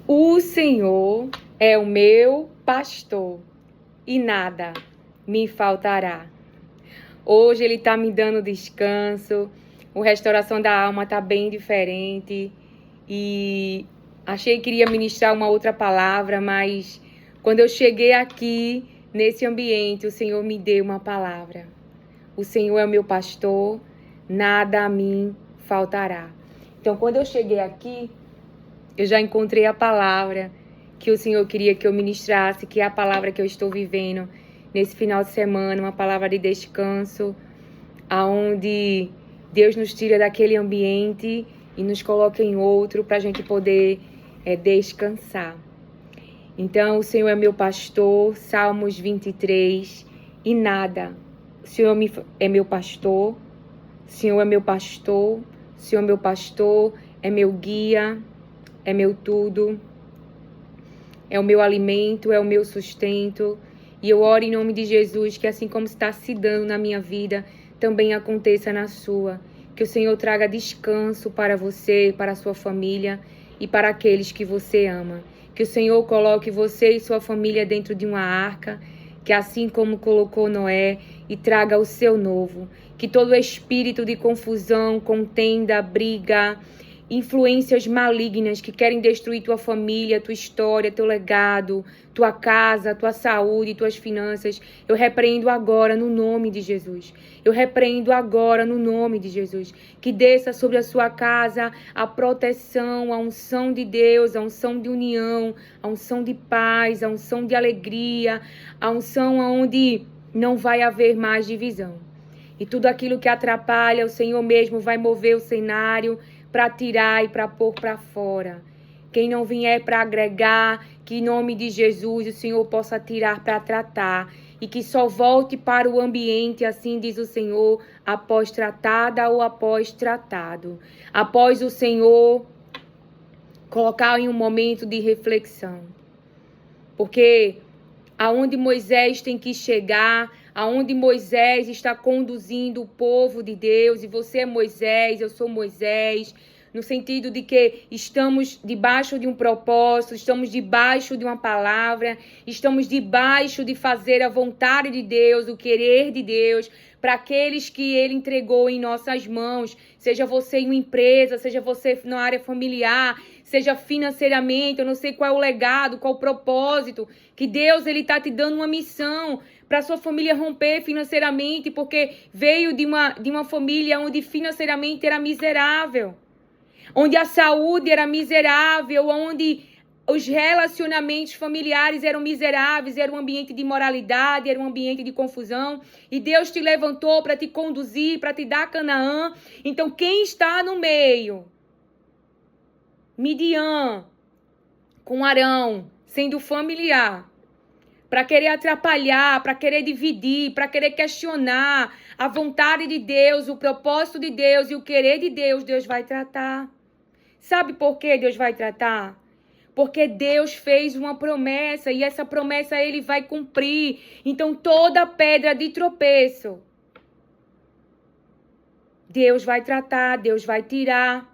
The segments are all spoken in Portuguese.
O Senhor é o meu pastor e nada me faltará. Hoje Ele está me dando descanso, a restauração da alma está bem diferente e achei que iria ministrar uma outra palavra, mas quando eu cheguei aqui nesse ambiente, o Senhor me deu uma palavra. O Senhor é o meu pastor, nada a mim faltará. Então, quando eu cheguei aqui, eu já encontrei a palavra que o Senhor queria que eu ministrasse, que é a palavra que eu estou vivendo nesse final de semana, uma palavra de descanso, aonde Deus nos tira daquele ambiente e nos coloca em outro para a gente poder descansar. Então, o Senhor é meu pastor, Salmos 23, e nada. O Senhor é meu pastor, o Senhor é meu pastor, o Senhor é meu pastor, é meu guia, é meu tudo, é o meu alimento, é o meu sustento. E eu oro em nome de Jesus que assim como está se dando na minha vida, também aconteça na sua. Que o Senhor traga descanso para você, para a sua família e para aqueles que você ama. Que o Senhor coloque você e sua família dentro de uma arca, que assim como colocou Noé, e traga o seu novo. Que todo espírito de confusão, contenda, briga, influências malignas que querem destruir tua família, tua história, teu legado, tua casa, tua saúde, tuas finanças, eu repreendo agora no nome de Jesus. Eu repreendo agora no nome de Jesus. Que desça sobre a sua casa a proteção, a unção de Deus, a unção de união, a unção de paz, a unção de alegria, a unção onde não vai haver mais divisão. E tudo aquilo que atrapalha, o Senhor mesmo vai mover o cenário para tirar e para pôr para fora. Quem não vier para agregar, que em nome de Jesus o Senhor possa tirar para tratar. E que só volte para o ambiente, assim diz o Senhor, após tratada ou após tratado. Após o Senhor colocar em um momento de reflexão. Porque aonde Moisés tem que chegar, aonde Moisés está conduzindo o povo de Deus, e você é Moisés, eu sou Moisés, no sentido de que estamos debaixo de um propósito, estamos debaixo de uma palavra, estamos debaixo de fazer a vontade de Deus, o querer de Deus, para aqueles que Ele entregou em nossas mãos, seja você em uma empresa, seja você na área familiar, seja financeiramente, eu não sei qual é o legado, qual o propósito, que Deus Ele está te dando uma missão para sua família romper financeiramente, porque veio de uma família onde financeiramente era miserável, onde a saúde era miserável, onde os relacionamentos familiares eram miseráveis, era um ambiente de imoralidade, era um ambiente de confusão. E Deus te levantou para te conduzir, para te dar Canaã. Então, quem está no meio? Midian, com Arão, sendo familiar, para querer atrapalhar, para querer dividir, para querer questionar a vontade de Deus, o propósito de Deus e o querer de Deus, Deus vai tratar. Sabe por que Deus vai tratar? Porque Deus fez uma promessa e essa promessa Ele vai cumprir. Então toda pedra de tropeço, Deus vai tratar, Deus vai tirar.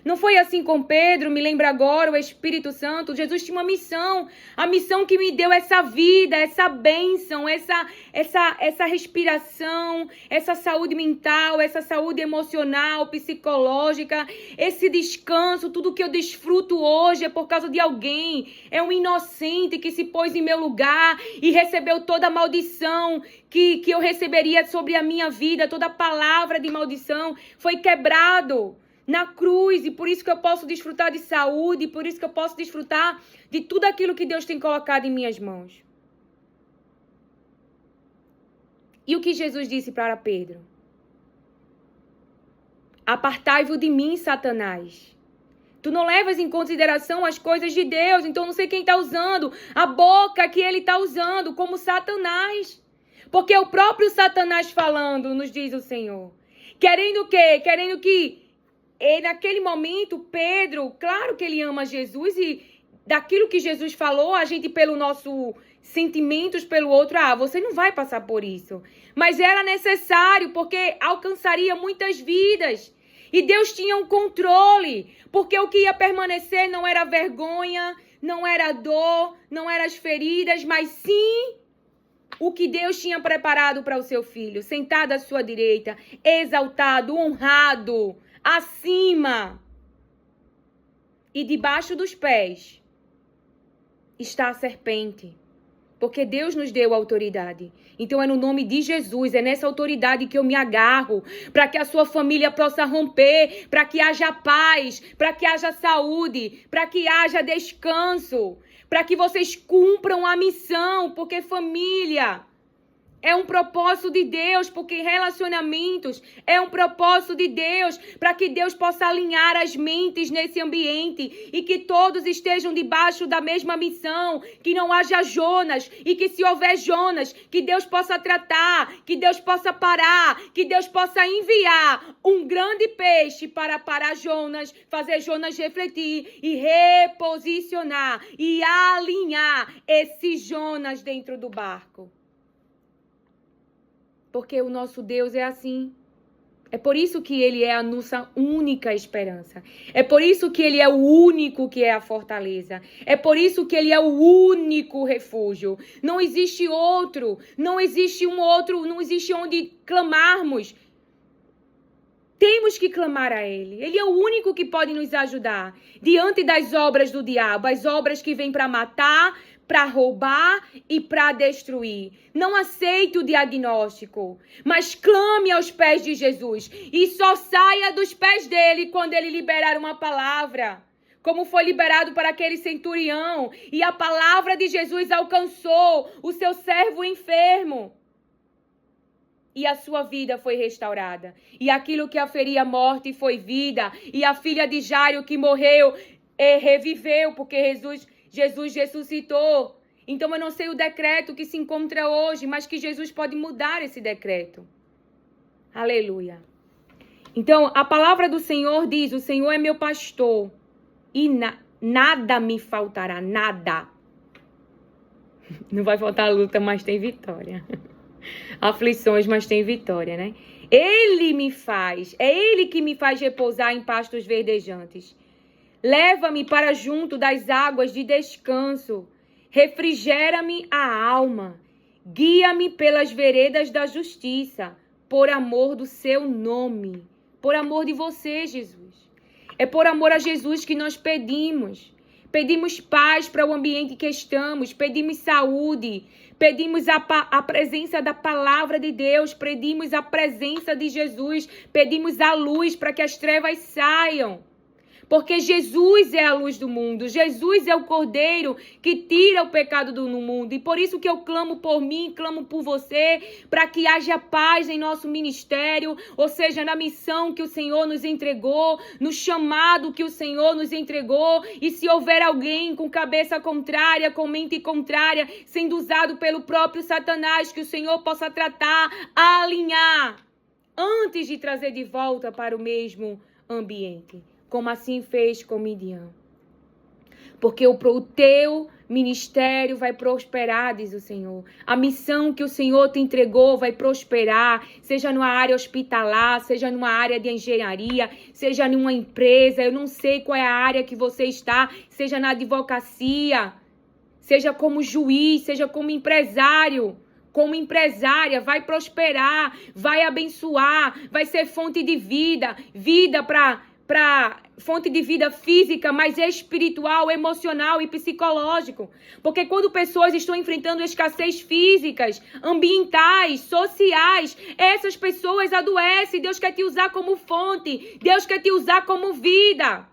Não foi assim com Pedro, me lembra agora, o Espírito Santo. Jesus tinha uma missão, a missão que me deu essa vida, essa bênção, essa respiração, essa saúde mental, essa saúde emocional, psicológica, esse descanso, tudo que eu desfruto hoje é por causa de alguém. É um inocente que se pôs em meu lugar e recebeu toda a maldição que eu receberia sobre a minha vida, toda a palavra de maldição foi quebrado na cruz, e por isso que eu posso desfrutar de saúde, por isso que eu posso desfrutar de tudo aquilo que Deus tem colocado em minhas mãos. E o que Jesus disse para Pedro? Apartai-vos de mim, Satanás. Tu não levas em consideração as coisas de Deus, então não sei quem está usando a boca que ele está usando como Satanás. Porque é o próprio Satanás falando, nos diz o Senhor. Querendo o quê? Querendo que e naquele momento, Pedro, claro que ele ama Jesus e daquilo que Jesus falou, a gente pelo nosso sentimentos pelo outro, você não vai passar por isso. Mas era necessário porque alcançaria muitas vidas. E Deus tinha um controle, porque o que ia permanecer não era vergonha, não era a dor, não eram as feridas, mas sim o que Deus tinha preparado para o seu filho, sentado à sua direita, exaltado, honrado, acima. E debaixo dos pés está a serpente. Porque Deus nos deu autoridade. Então é no nome de Jesus, é nessa autoridade que eu me agarro, para que a sua família possa romper, para que haja paz, para que haja saúde, para que haja descanso, para que vocês cumpram a missão, porque família é um propósito de Deus, porque relacionamentos é um propósito de Deus, para que Deus possa alinhar as mentes nesse ambiente e que todos estejam debaixo da mesma missão, que não haja Jonas e que se houver Jonas, que Deus possa tratar, que Deus possa parar, que Deus possa enviar um grande peixe para parar Jonas, fazer Jonas refletir e reposicionar e alinhar esse Jonas dentro do barco. Porque o nosso Deus é assim. É por isso que ele é a nossa única esperança. É por isso que ele é o único que é a fortaleza. É por isso que ele é o único refúgio. Não existe outro. Não existe um outro. Não existe onde clamarmos. Temos que clamar a ele. Ele é o único que pode nos ajudar. Diante das obras do diabo. As obras que vêm para matar, para roubar e para destruir. Não aceite o diagnóstico, mas clame aos pés de Jesus. E só saia dos pés dele quando ele liberar uma palavra. Como foi liberado para aquele centurião. E a palavra de Jesus alcançou o seu servo enfermo. E a sua vida foi restaurada. E aquilo que a feria morte foi vida. E a filha de Jairo que morreu reviveu, porque Jesus ressuscitou. Então eu não sei o decreto que se encontra hoje, mas que Jesus pode mudar esse decreto. Aleluia. Então a palavra do Senhor diz: o Senhor é meu pastor e nada me faltará, nada. Não vai faltar luta, mas tem vitória. Aflições, mas tem vitória, né? É Ele que me faz repousar em pastos verdejantes. Leva-me para junto das águas de descanso. Refrigera-me a alma. Guia-me pelas veredas da justiça, por amor do seu nome. Por amor de você, Jesus. É por amor a Jesus que nós pedimos. Pedimos paz para o ambiente que estamos. Pedimos saúde. Pedimos a presença da palavra de Deus. Pedimos a presença de Jesus. Pedimos a luz para que as trevas saiam. Porque Jesus é a luz do mundo. Jesus é o Cordeiro que tira o pecado do mundo. E por isso que eu clamo por mim, clamo por você, para que haja paz em nosso ministério, ou seja, na missão que o Senhor nos entregou, no chamado que o Senhor nos entregou. E se houver alguém com cabeça contrária, com mente contrária, sendo usado pelo próprio Satanás, que o Senhor possa tratar, alinhar, antes de trazer de volta para o mesmo ambiente. Como assim fez com Midian. Porque o teu ministério vai prosperar, diz o Senhor. A missão que o Senhor te entregou vai prosperar, seja numa área hospitalar, seja numa área de engenharia, seja numa empresa, eu não sei qual é a área que você está, seja na advocacia, seja como juiz, seja como empresário. Como empresária, vai prosperar, vai abençoar, vai ser fonte de vida, vida para fonte de vida física, mas espiritual, emocional e psicológico. Porque quando pessoas estão enfrentando escassez físicas, ambientais, sociais, essas pessoas adoecem. Deus quer te usar como fonte. Deus quer te usar como vida.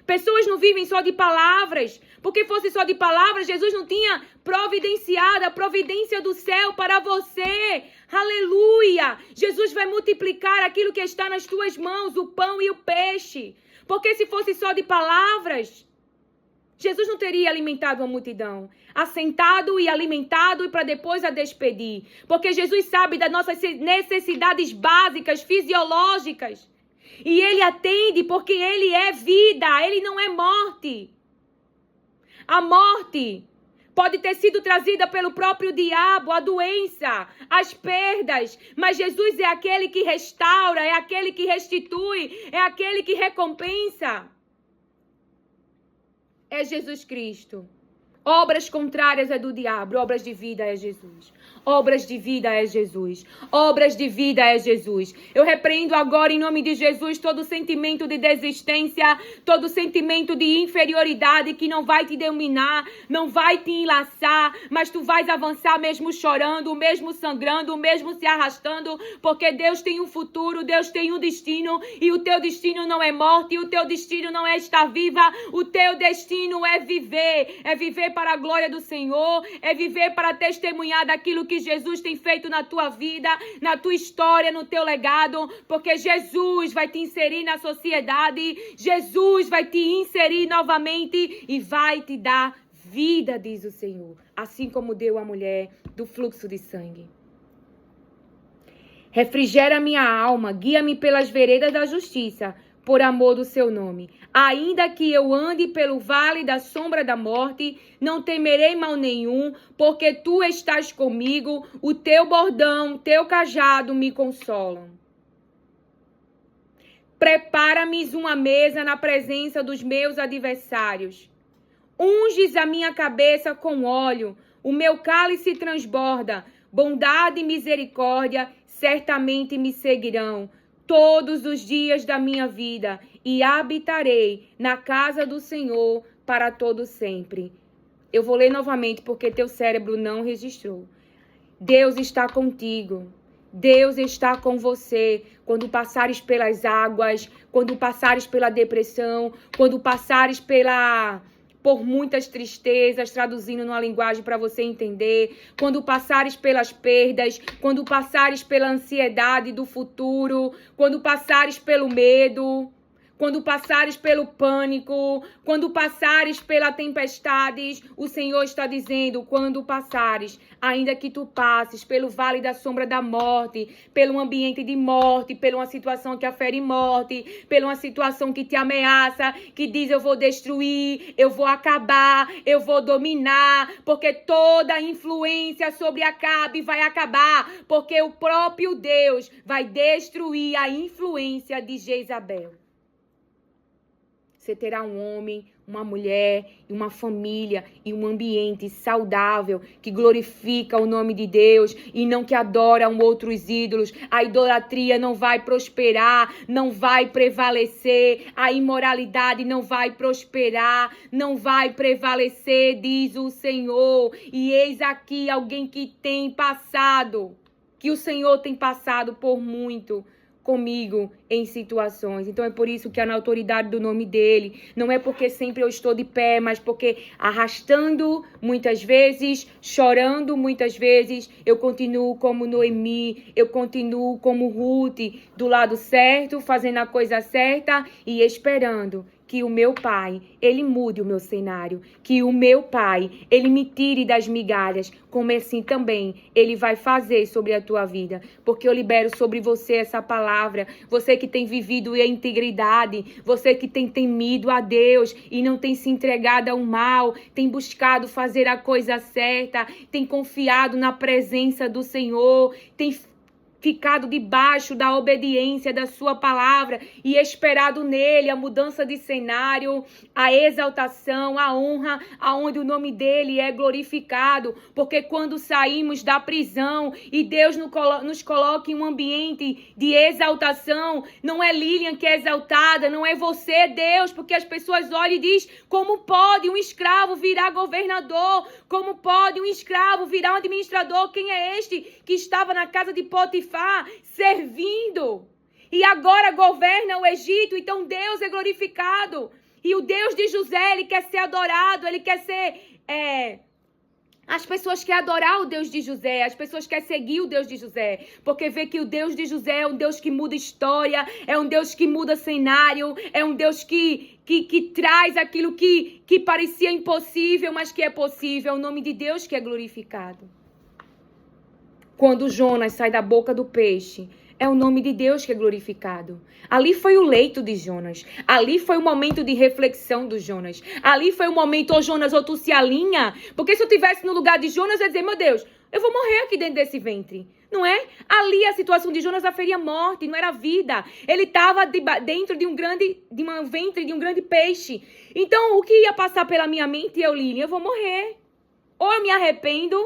Pessoas não vivem só de palavras. Porque fosse só de palavras, Jesus não tinha providenciado a providência do céu para você. Aleluia! Jesus vai multiplicar aquilo que está nas tuas mãos, o pão e o peixe. Porque se fosse só de palavras, Jesus não teria alimentado a multidão. Assentado e alimentado e para depois a despedir. Porque Jesus sabe das nossas necessidades básicas, fisiológicas. E Ele atende porque Ele é vida, Ele não é morte. A morte pode ter sido trazida pelo próprio diabo, a doença, as perdas. Mas Jesus é aquele que restaura, é aquele que restitui, é aquele que recompensa. é Jesus Cristo. Obras contrárias é do diabo, obras de vida é Jesus. Obras de vida é Jesus. Obras de vida é Jesus. Eu repreendo agora em nome de Jesus todo sentimento de desistência, todo sentimento de inferioridade que não vai te dominar, não vai te enlaçar, mas tu vais avançar mesmo chorando, mesmo sangrando, mesmo se arrastando, porque Deus tem um futuro, Deus tem um destino, e o teu destino não é morte, o teu destino não é estar viva, o teu destino é viver para a glória do Senhor, é viver para testemunhar daquilo que Jesus tem feito na tua vida, na tua história, no teu legado, porque Jesus vai te inserir na sociedade, Jesus vai te inserir novamente e vai te dar vida, diz o Senhor, assim como deu a mulher do fluxo de sangue. Refrigera minha alma, guia-me pelas veredas da justiça, por amor do seu nome. Ainda que eu ande pelo vale da sombra da morte, não temerei mal nenhum, porque tu estás comigo, o teu bordão, teu cajado me consolam. Prepara-me uma mesa na presença dos meus adversários. Unges a minha cabeça com óleo, o meu cálice transborda. Bondade e misericórdia certamente me seguirão todos os dias da minha vida, e habitarei na casa do Senhor para todo sempre. Eu vou ler novamente porque teu cérebro não registrou. Deus está contigo. Deus está com você quando passares pelas águas, quando passares pela depressão, quando passares por muitas tristezas, traduzindo numa linguagem para você entender, quando passares pelas perdas, quando passares pela ansiedade do futuro, quando passares pelo medo, quando passares pelo pânico, quando passares pela tempestade, o Senhor está dizendo, quando passares, ainda que tu passes pelo vale da sombra da morte, pelo ambiente de morte, pela uma situação que afere morte, pela uma situação que te ameaça, que diz eu vou destruir, eu vou acabar, eu vou dominar, porque toda influência sobre Acabe vai acabar, porque o próprio Deus vai destruir a influência de Jezabel. Você terá um homem, uma mulher, uma família e um ambiente saudável que glorifica o nome de Deus e não que adoram outros ídolos. A idolatria não vai prosperar, não vai prevalecer. A imoralidade não vai prosperar, não vai prevalecer, diz o Senhor. E eis aqui alguém que tem passado, que o Senhor tem passado por muito comigo em situações. Então é por isso que na autoridade do nome dele, não é porque sempre eu estou de pé, mas porque arrastando muitas vezes, chorando muitas vezes, eu continuo como Noemi, eu continuo como Ruth, do lado certo, fazendo a coisa certa e esperando que o meu Pai, ele mude o meu cenário, que o meu Pai, ele me tire das migalhas, como assim também ele vai fazer sobre a tua vida, porque eu libero sobre você essa palavra, você que tem vivido a integridade, você que tem temido a Deus e não tem se entregado ao mal, tem buscado fazer a coisa certa, tem confiado na presença do Senhor, tem ficado debaixo da obediência da sua palavra e esperado nele a mudança de cenário, a exaltação, a honra, aonde o nome dele é glorificado, porque quando saímos da prisão e Deus nos coloca em um ambiente de exaltação, não é Lilian que é exaltada, não é você, Deus, porque as pessoas olham e dizem, como pode um escravo virar governador? Como pode um escravo virar um administrador? Quem é este que estava na casa de Potifar servindo e agora governa o Egito? Então Deus é glorificado e o Deus de José, ele quer ser adorado, ele quer ser as pessoas querem adorar o Deus de José, as pessoas querem seguir o Deus de José, porque vê que o Deus de José é um Deus que muda história, é um Deus que muda cenário, é um Deus que traz aquilo que parecia impossível, mas que é possível, é o nome de Deus que é glorificado. Quando Jonas sai da boca do peixe, é o nome de Deus que é glorificado. Ali foi o leito de Jonas. Ali foi o momento de reflexão do Jonas. Ali foi o momento, Jonas, ou tu se alinha. Porque se eu estivesse no lugar de Jonas, eu ia dizer, meu Deus, Eu vou morrer aqui dentro desse ventre. Não é? Ali a situação de Jonas aferia morte, não era vida. Ele estava dentro de um ventre de um grande peixe. Então, o que ia passar pela minha mente, Lilian? Eu vou morrer. Ou eu me arrependo,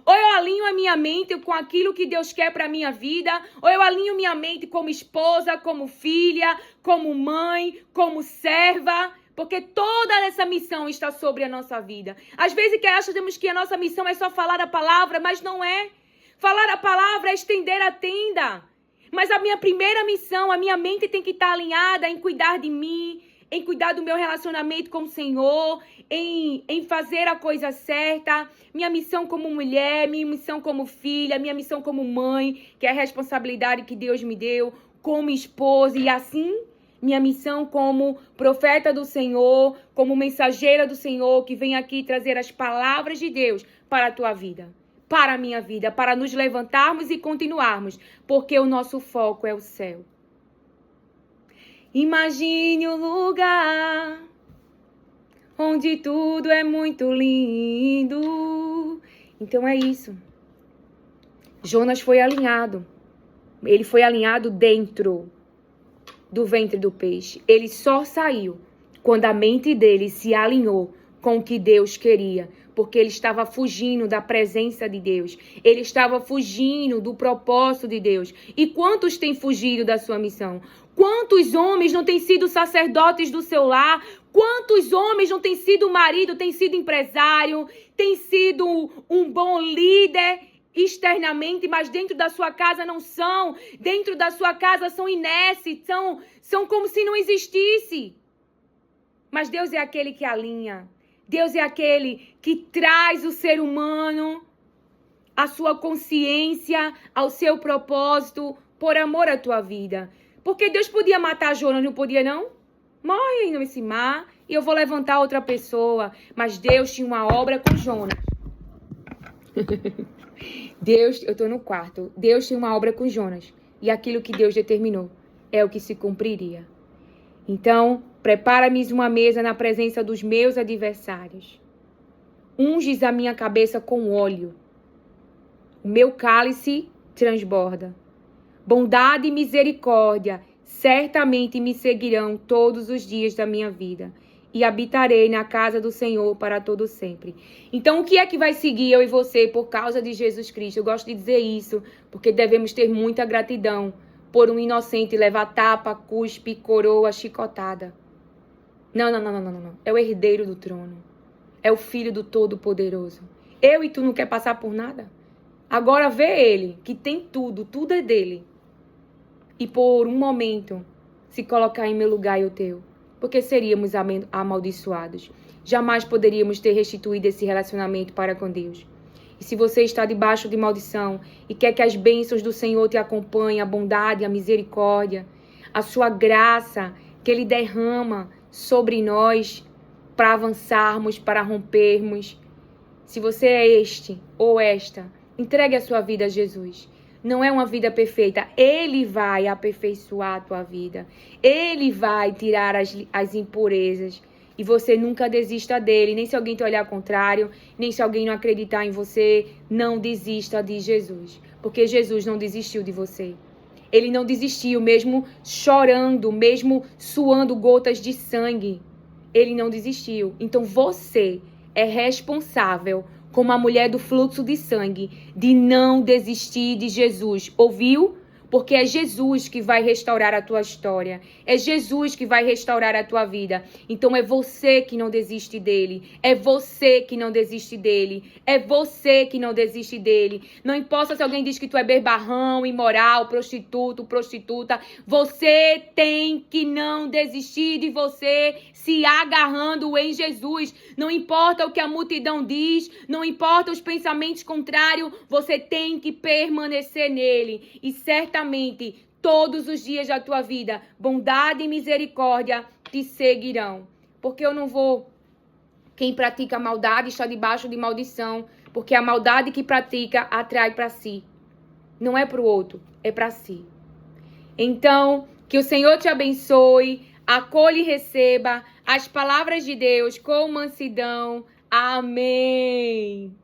ou eu alinho a minha mente com aquilo que Deus quer para a minha vida, ou eu alinho minha mente como esposa, como filha, como mãe, como serva, porque toda essa missão está sobre a nossa vida. Às vezes achamos que a nossa missão é só falar a palavra, mas não é. Falar a palavra é estender a tenda. Mas a minha primeira missão, a minha mente tem que estar alinhada em cuidar de mim, em cuidar do meu relacionamento com o Senhor, em fazer a coisa certa. Minha missão como mulher, minha missão como filha, minha missão como mãe, que é a responsabilidade que Deus me deu, como esposa, e assim minha missão como profeta do Senhor, como mensageira do Senhor, que vem aqui trazer as palavras de Deus para a tua vida, para a minha vida, para nos levantarmos e continuarmos, porque o nosso foco é o céu. Imagine um lugar onde tudo é muito lindo. Então é isso. Jonas foi alinhado. Ele foi alinhado dentro do ventre do peixe. Ele só saiu quando a mente dele se alinhou com o que Deus queria, porque ele estava fugindo da presença de Deus. Ele estava fugindo do propósito de Deus. E quantos têm fugido da sua missão? Quantos homens não têm sido sacerdotes do seu lar? Quantos homens não têm sido marido, têm sido empresário, têm sido um bom líder externamente, mas dentro da sua casa não são. Dentro da sua casa são inertes, são como se não existisse. Mas Deus é aquele que alinha. Deus é aquele que traz o ser humano à sua consciência, ao seu propósito, por amor à tua vida. Porque Deus podia matar Jonas, não podia não? Morre aí nesse mar e eu vou levantar outra pessoa. Mas Deus tinha uma obra com Jonas. Eu estou no quarto. Deus tinha uma obra com Jonas. E aquilo que Deus determinou é o que se cumpriria. Então, prepara-me uma mesa na presença dos meus adversários. Unges a minha cabeça com óleo. O meu cálice transborda. Bondade e misericórdia certamente me seguirão todos os dias da minha vida. E habitarei na casa do Senhor para todo sempre. Então, o que é que vai seguir eu e você por causa de Jesus Cristo? Eu gosto de dizer isso, porque devemos ter muita gratidão por um inocente levar tapa, cuspe, coroa, chicotada. Não. É o herdeiro do trono. É o filho do Todo-Poderoso. Eu e tu não quer passar por nada? Agora vê ele, que tem tudo é dele. E por um momento se colocar em meu lugar e o teu. Porque seríamos amaldiçoados. Jamais poderíamos ter restituído esse relacionamento para com Deus. E se você está debaixo de maldição e quer que as bênçãos do Senhor te acompanhem, a bondade, a misericórdia, a sua graça que Ele derrama sobre nós para avançarmos, para rompermos. Se você é este ou esta, entregue a sua vida a Jesus. Não é uma vida perfeita. Ele vai aperfeiçoar a tua vida. Ele vai tirar as impurezas. E você nunca desista dele. Nem se alguém te olhar ao contrário, nem se alguém não acreditar em você. Não desista de Jesus. Porque Jesus não desistiu de você. Ele não desistiu, mesmo chorando, mesmo suando gotas de sangue. Ele não desistiu. Então você é responsável, como a mulher do fluxo de sangue, de não desistir de Jesus. Ouviu? Porque é Jesus que vai restaurar a tua história. É Jesus que vai restaurar a tua vida. Então é você que não desiste dele. É você que não desiste dele. É você que não desiste dele. Não importa se alguém diz que tu é bebarrão, imoral, prostituto, prostituta. Você tem que não desistir de você, se agarrando em Jesus. Não importa o que a multidão diz. Não importa os pensamentos contrários. Você tem que permanecer nele. E certamente, todos os dias da tua vida, bondade e misericórdia te seguirão. Porque eu não vou... Quem pratica maldade está debaixo de maldição. Porque a maldade que pratica atrai para si. Não é para o outro, é para si. Então, que o Senhor te abençoe, acolha e receba as palavras de Deus com mansidão. Amém.